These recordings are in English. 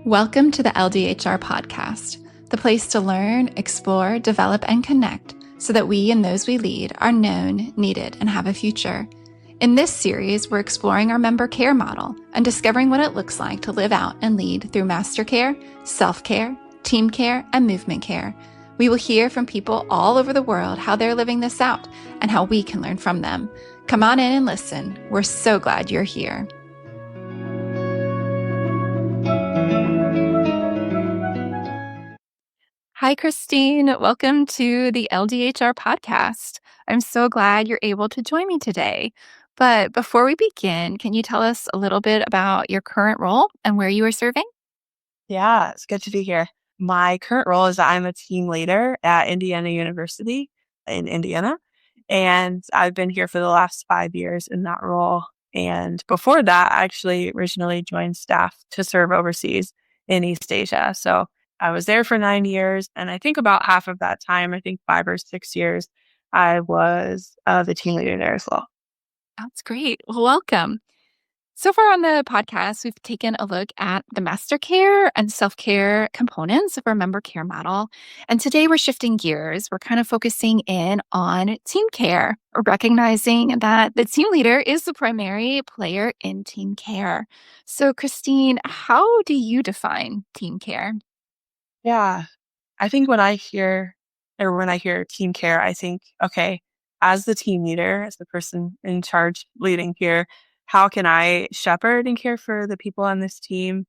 Welcome to the LDHR podcast, the place to learn, explore, develop, and connect so that we and those we lead are known, needed, and have a future. In this series, we're exploring our member care model and discovering what it looks like to live out and lead through master care, self-care, team care, and movement care. We will hear from people all over the world how they're living this out and how we can learn from them. Come on in and listen. We're so glad you're here. Hi, Christine. Welcome to the LDHR podcast. I'm so glad you're able to join me today. But before we begin, can you tell us a little bit about your current role and where you are serving? Yeah, it's good to be here. My current role is that I'm a team leader at Indiana University in Indiana. And I've been here for the last 5 years in that role. And before that, I actually originally joined staff to serve overseas in East Asia. So I was there for 9 years. And I think about half of that time, I think 5 or 6 years, I was the team leader there as well. That's great. Well, welcome. So far on the podcast, we've taken a look at the master care and self-care components of our member care model. And today we're shifting gears. We're kind of focusing in on team care, recognizing that the team leader is the primary player in team care. So, Christine, how do you define team care? Yeah. I think when I hear team care, I think, okay, as the team leader, as the person in charge leading here, how can I shepherd and care for the people on this team?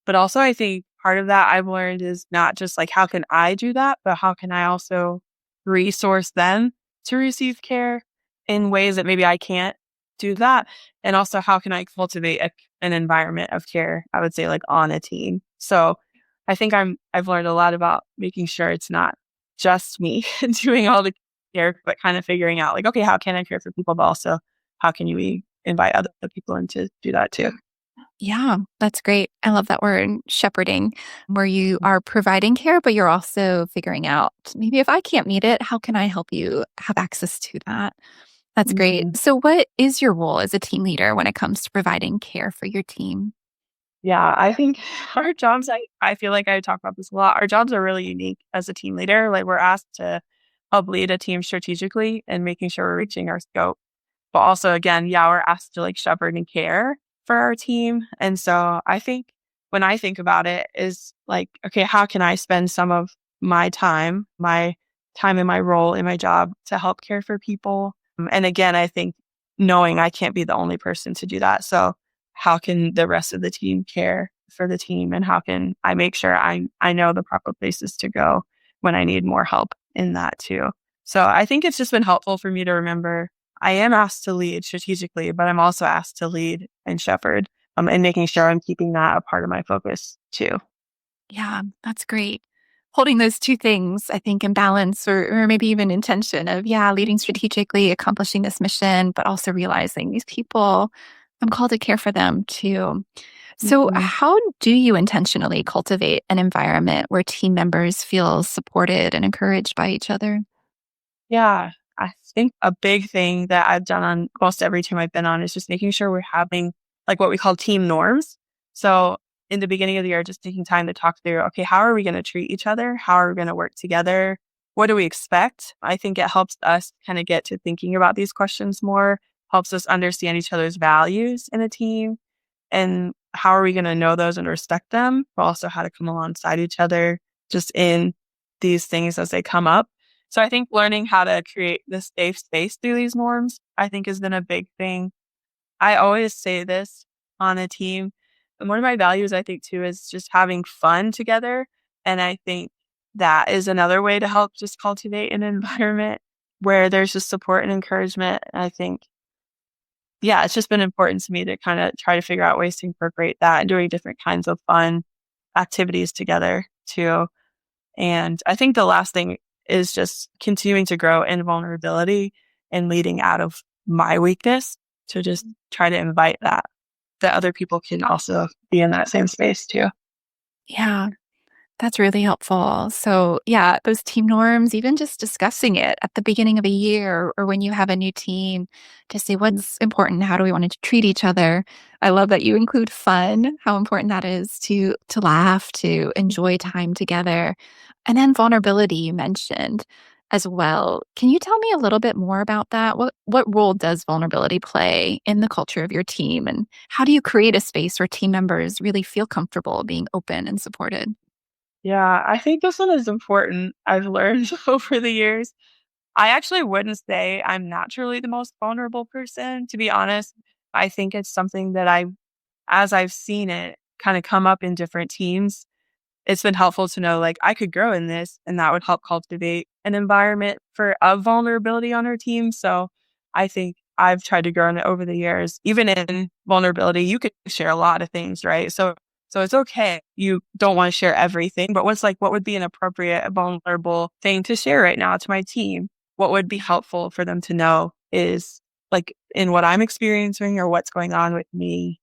But also, I think part of that I've learned is not just like, how can I do that, but how can I also resource them to receive care in ways that maybe I can't do that? And also, how can I cultivate an environment of care, I would say, like on a team? So I think I've learned a lot about making sure it's not just me doing all the care, but kind of figuring out like, okay, how can I care for people, but also how can we invite other people in to do that too? Yeah, that's great. I love that word, shepherding, where you are providing care, but you're also figuring out maybe if I can't meet it, how can I help you have access to that? That's great. Mhm. So, what is your role as a team leader when it comes to providing care for your team? Yeah, I think our jobs, I feel like I talk about this a lot. Our jobs are really unique as a team leader. Like we're asked to help lead a team strategically and making sure we're reaching our scope. But also, again, yeah, we're asked to like shepherd and care for our team. And so I think when I think about it is like, okay, how can I spend some of my time in my role in my job to help care for people? And again, I think knowing I can't be the only person to do that. So how can the rest of the team care for the team? And how can I make sure I know the proper places to go when I need more help in that too? So I think it's just been helpful for me to remember I am asked to lead strategically, but I'm also asked to lead and shepherd, and making sure I'm keeping that a part of my focus too. Yeah, that's great. Holding those two things, I think, in balance or maybe even intention of, yeah, leading strategically, accomplishing this mission, but also realizing these people, I'm called to care for them too. So, Mhm. how do you intentionally cultivate an environment where team members feel supported and encouraged by each other? Yeah, I think a big thing that I've done on most every team I've been on is just making sure we're having like what we call team norms. So in the beginning of the year, just taking time to talk through, okay, how are we going to treat each other? How are we going to work together? What do we expect? I think it helps us kind of get to thinking about these questions more, helps us understand each other's values in a team. And how are we going to know those and respect them, but also how to come alongside each other just in these things as they come up. So I think learning how to create this safe space through these norms, I think has been a big thing. I always say this on a team. And one of my values, I think, too, is just having fun together. And I think that is another way to help just cultivate an environment where there's just support and encouragement. And I think, yeah, it's just been important to me to kind of try to figure out ways to incorporate that and doing different kinds of fun activities together too. And I think the last thing is just continuing to grow in vulnerability and leading out of my weakness to just try to invite that other people can also be in that same space too. Yeah. That's really helpful. So, yeah, those team norms, even just discussing it at the beginning of a year or when you have a new team to say what's important, how do we want to treat each other. I love that you include fun, how important that is to laugh, to enjoy time together. And then vulnerability you mentioned as well. Can you tell me a little bit more about that? What role does vulnerability play in the culture of your team and how do you create a space where team members really feel comfortable being open and supported? Yeah, I think this one is important. I've learned over the years. I actually wouldn't say I'm naturally the most vulnerable person, to be honest. I think it's something that as I've seen it kind of come up in different teams, it's been helpful to know like I could grow in this and that would help cultivate an environment of vulnerability on our team. So I think I've tried to grow in it over the years. Even in vulnerability, you could share a lot of things, right? So it's okay. You don't want to share everything, but what would be an appropriate vulnerable thing to share right now to my team? What would be helpful for them to know is like in what I'm experiencing or what's going on with me.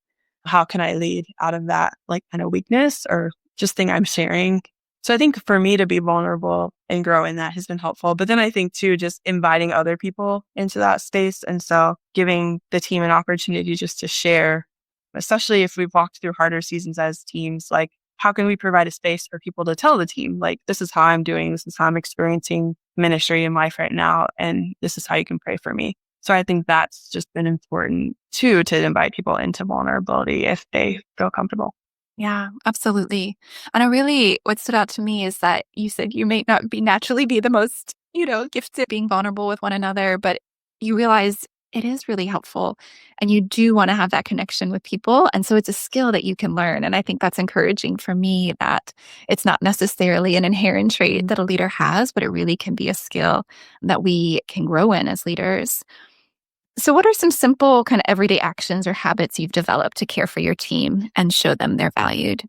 How can I lead out of that like kind of weakness or just thing I'm sharing. So I think for me to be vulnerable and grow in that has been helpful. But then I think too, just inviting other people into that space. And so giving the team an opportunity just to share, especially if we've walked through harder seasons as teams, like how can we provide a space for people to tell the team, like, this is how I'm doing, this is how I'm experiencing ministry in life right now. And this is how you can pray for me. So I think that's just been important too, to invite people into vulnerability if they feel comfortable. Yeah, absolutely. And what stood out to me is that you said you may not be naturally be the most, gifted being vulnerable with one another, but you realize it is really helpful and you do want to have that connection with people. And so it's a skill that you can learn. And I think that's encouraging for me that it's not necessarily an inherent trait that a leader has, but it really can be a skill that we can grow in as leaders. So, what are some simple kind of everyday actions or habits you've developed to care for your team and show them they're valued?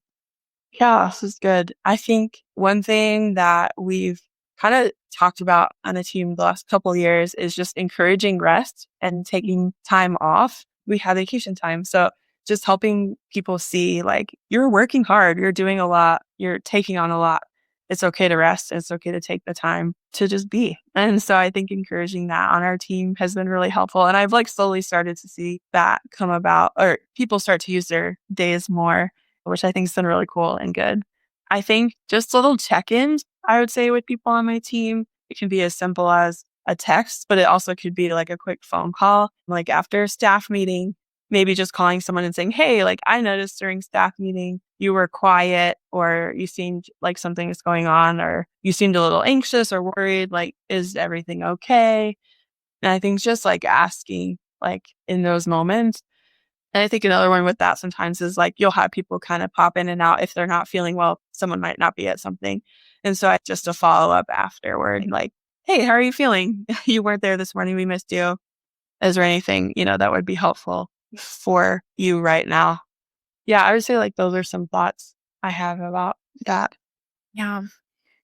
Yeah, this is good. I think one thing that we've kind of talked about on a team the last couple of years is just encouraging rest and taking time off. We have vacation time. So just helping people see like you're working hard, you're doing a lot, you're taking on a lot. It's okay to rest. And it's okay to take the time to just be. And so I think encouraging that on our team has been really helpful. And I've like slowly started to see that come about or people start to use their days more, which I think has been really cool and good. I think just little check-ins, I would say, with people on my team. It can be as simple as a text, but it also could be like a quick phone call, like after a staff meeting, maybe just calling someone and saying, hey, like I noticed during staff meeting, you were quiet or you seemed like something is going on or you seemed a little anxious or worried. Like, is everything okay? And I think just like asking like in those moments and I think another one with that sometimes is like you'll have people kind of pop in and out if they're not feeling well. Someone might not be at something. And so I just a follow up afterward, like, hey, how are you feeling? You weren't there this morning. We missed you. Is there anything, that would be helpful for you right now? Yeah, I would say like those are some thoughts I have about that. Yeah.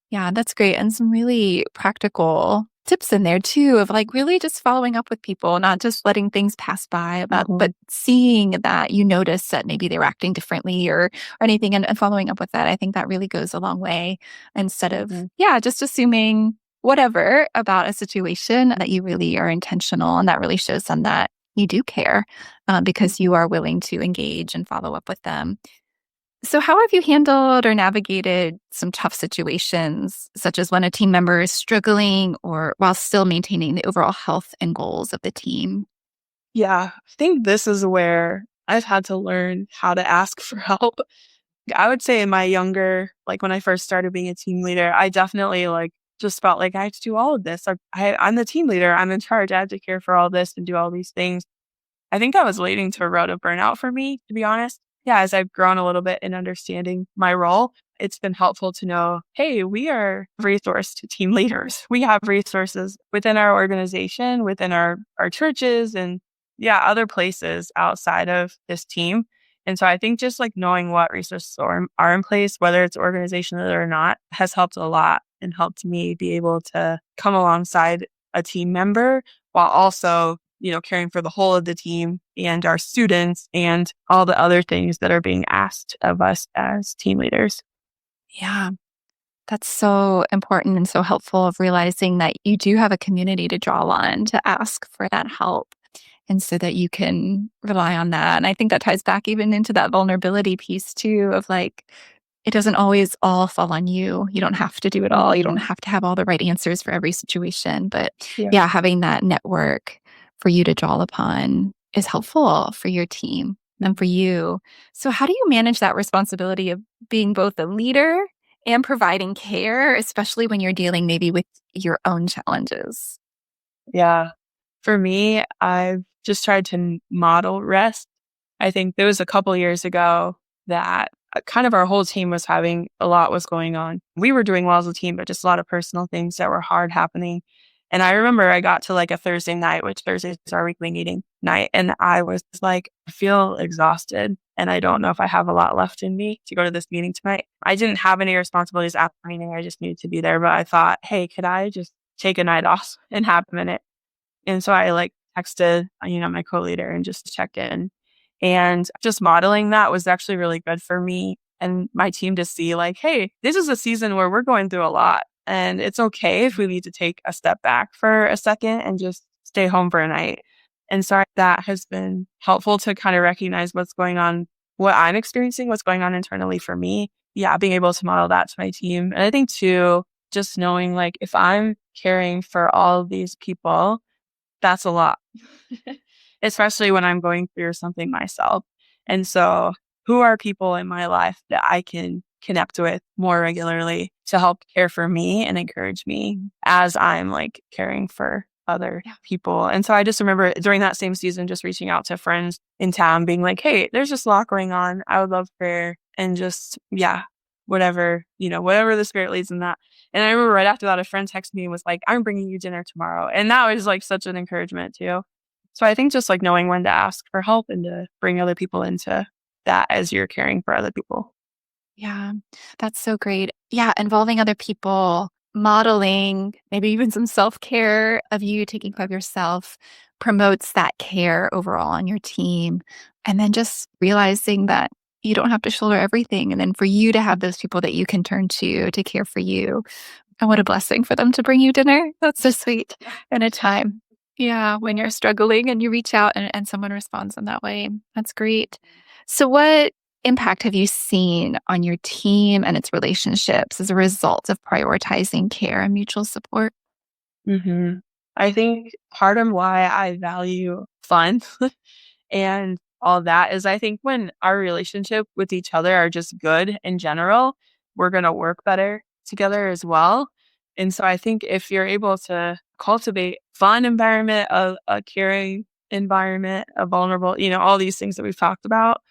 Yeah, that's great. And some really practical tips in there too of like really just following up with people, not just letting things pass by but Mhm. seeing that you notice that maybe they were acting differently or anything and following up with that. I think that really goes a long way instead of, Mhm. yeah, just assuming whatever about a situation that you really are intentional and that really shows them that you do care because you are willing to engage and follow up with them. So, how have you handled or navigated some tough situations, such as when a team member is struggling or while still maintaining the overall health and goals of the team? Yeah, I think this is where I've had to learn how to ask for help. I would say in my younger, like when I first started being a team leader, I definitely like just felt like I had to do all of this. I'm the team leader. I'm in charge. I have to care for all this and do all these things. I think that was leading to a road of burnout for me, to be honest. Yeah, as I've grown a little bit in understanding my role, it's been helpful to know, hey, we are a resource to team leaders. We have resources within our organization, within our churches and other places outside of this team. And so I think just like knowing what resources are in place, whether it's organizational or not, has helped a lot and helped me be able to come alongside a team member while also caring for the whole of the team and our students and all the other things that are being asked of us as team leaders. Yeah. That's so important and so helpful of realizing that you do have a community to draw on to ask for that help. And so that you can rely on that. And I think that ties back even into that vulnerability piece too of like, it doesn't always all fall on you. You don't have to do it all. You don't have to have all the right answers for every situation. But Yeah. yeah, having that network for you to draw upon is helpful for your team and for you. So, how do you manage that responsibility of being both a leader and providing care, especially when you're dealing maybe with your own challenges? Yeah. For me, I've just tried to model rest. I think there was a couple years ago that kind of our whole team was having a lot was going on. We were doing well as a team, but just a lot of personal things that were hard happening. And I remember I got to like a Thursday night, which Thursday is our weekly meeting night. And I was like, I feel exhausted and I don't know if I have a lot left in me to go to this meeting tonight. I didn't have any responsibilities after the meeting. I just needed to be there. But I thought, hey, could I just take a night off and have a minute? And so I like texted, my co-leader and just checked in. And just modeling that was actually really good for me and my team to see like, hey, this is a season where we're going through a lot. And it's okay if we need to take a step back for a second and just stay home for a night. And so that has been helpful to kind of recognize what's going on, what I'm experiencing, what's going on internally for me. Yeah, being able to model that to my team. And I think too, just knowing like if I'm caring for all of these people, that's a lot, especially when I'm going through something myself. And so, who are people in my life that I can connect with more regularly to help care for me and encourage me as I'm like caring for other people? And so, I just remember during that same season, just reaching out to friends in town, being like, hey, there's just a lot going on. I would love prayer and just, whatever the spirit leads in that. And I remember right after that, a friend texted me and was like, I'm bringing you dinner tomorrow. And that was like such an encouragement too. So I think just like knowing when to ask for help and to bring other people into that as you're caring for other people. Yeah, that's so great. Yeah, involving other people, modeling, maybe even some self care of you taking care of yourself promotes that care overall on your team. And then just realizing that you don't have to shoulder everything. And then for you to have those people that you can turn to care for you. And what a blessing for them to bring you dinner. That's so sweet. In a time. Yeah, when you're struggling and you reach out and someone responds in that way. That's great. So, what impact have you seen on your team and its relationships as a result of prioritizing care and mutual support? hmm I think part of why I value fun and all that is I think when our relationship with each other are just good in general, we're going to work better together as well. And so I think if you're able to cultivate fun environment, a caring environment, a vulnerable, all these things that we've talked about,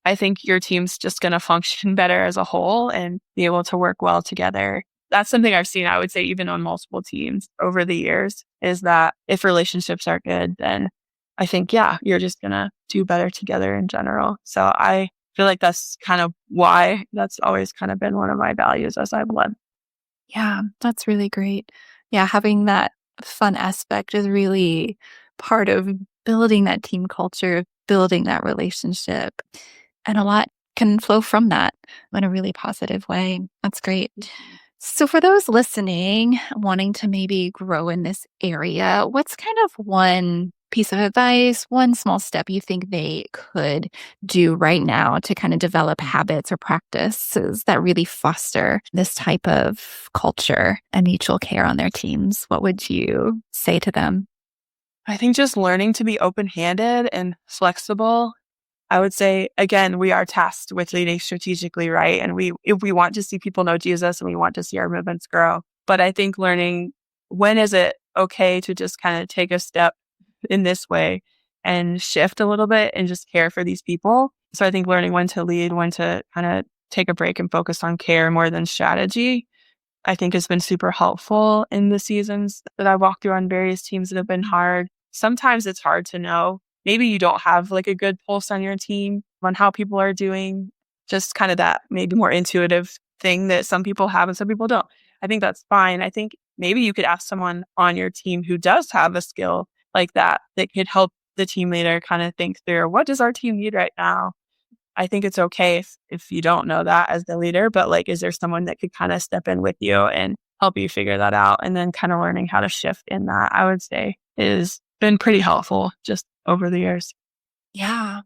I think your team's just going to function better as a whole and be able to work well together. That's something I've seen, I would say, even on multiple teams over the years, is that if relationships are good, then I think, yeah, you're just going to do better together in general. So I feel like that's kind of why that's always kind of been one of my values as I've led. Yeah, that's really great. Yeah, having that fun aspect is really part of building that team culture, building that relationship. And a lot can flow from that in a really positive way. That's great. So, for those listening, wanting to maybe grow in this area, what's kind of one piece of advice, one small step you think they could do right now to kind of develop habits or practices that really foster this type of culture and mutual care on their teams? What would you say to them? I think just learning to be open handed and flexible. I would say, again, we are tasked with leading strategically, right? And if we want to see people know Jesus and we want to see our movements grow. But I think learning when is it okay to just kind of take a step in this way and shift a little bit and just care for these people. So I think learning when to lead, when to kind of take a break and focus on care more than strategy, I think has been super helpful in the seasons that I walked through on various teams that have been hard. Sometimes it's hard to know. Maybe you don't have like a good pulse on your team on how people are doing, just kind of that maybe more intuitive thing that some people have and some people don't. I think that's fine. I think maybe you could ask someone on your team who does have a skill like that that could help the team leader kind of think through what does our team need right now? I think it's okay if you don't know that as the leader, but like, is there someone that could kind of step in with you and help you figure that out? And then kind of learning how to shift in that, I would say, is been pretty helpful just over the years. Yeah.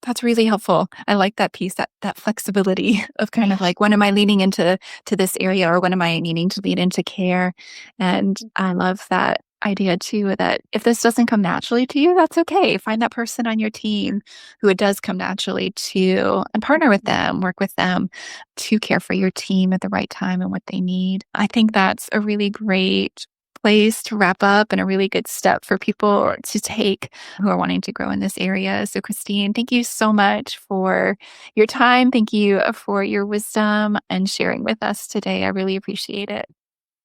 That's really helpful. I like that piece, that flexibility of kind of like, when am I leaning into this area, or when am I needing to lean into care? And I love that idea too, that if this doesn't come naturally to you, that's okay. Find that person on your team who it does come naturally to, and partner with them, work with them to care for your team at the right time and what they need. I think that's a really great place to wrap up, and a really good step for people to take who are wanting to grow in this area. So, Christine, thank you so much for your time. Thank you for your wisdom and sharing with us today. I really appreciate it.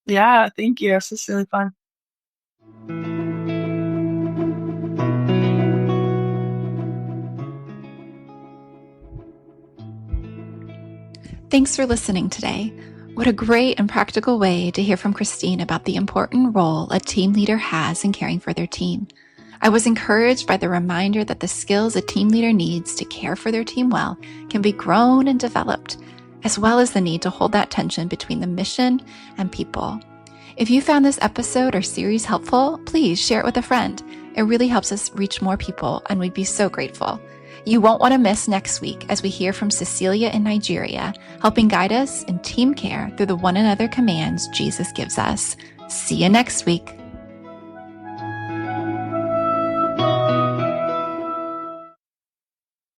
Yeah, thank you. This is really fun. Thanks for listening today. What a great and practical way to hear from Christine about the important role a team leader has in caring for their team. I was encouraged by the reminder that the skills a team leader needs to care for their team well can be grown and developed, as well as the need to hold that tension between the mission and people. If you found this episode or series helpful, please share it with a friend. It really helps us reach more people, and we'd be so grateful. You won't want to miss next week as we hear from Cecilia in Nigeria, helping guide us in team care through the one another commands Jesus gives us. See you next week.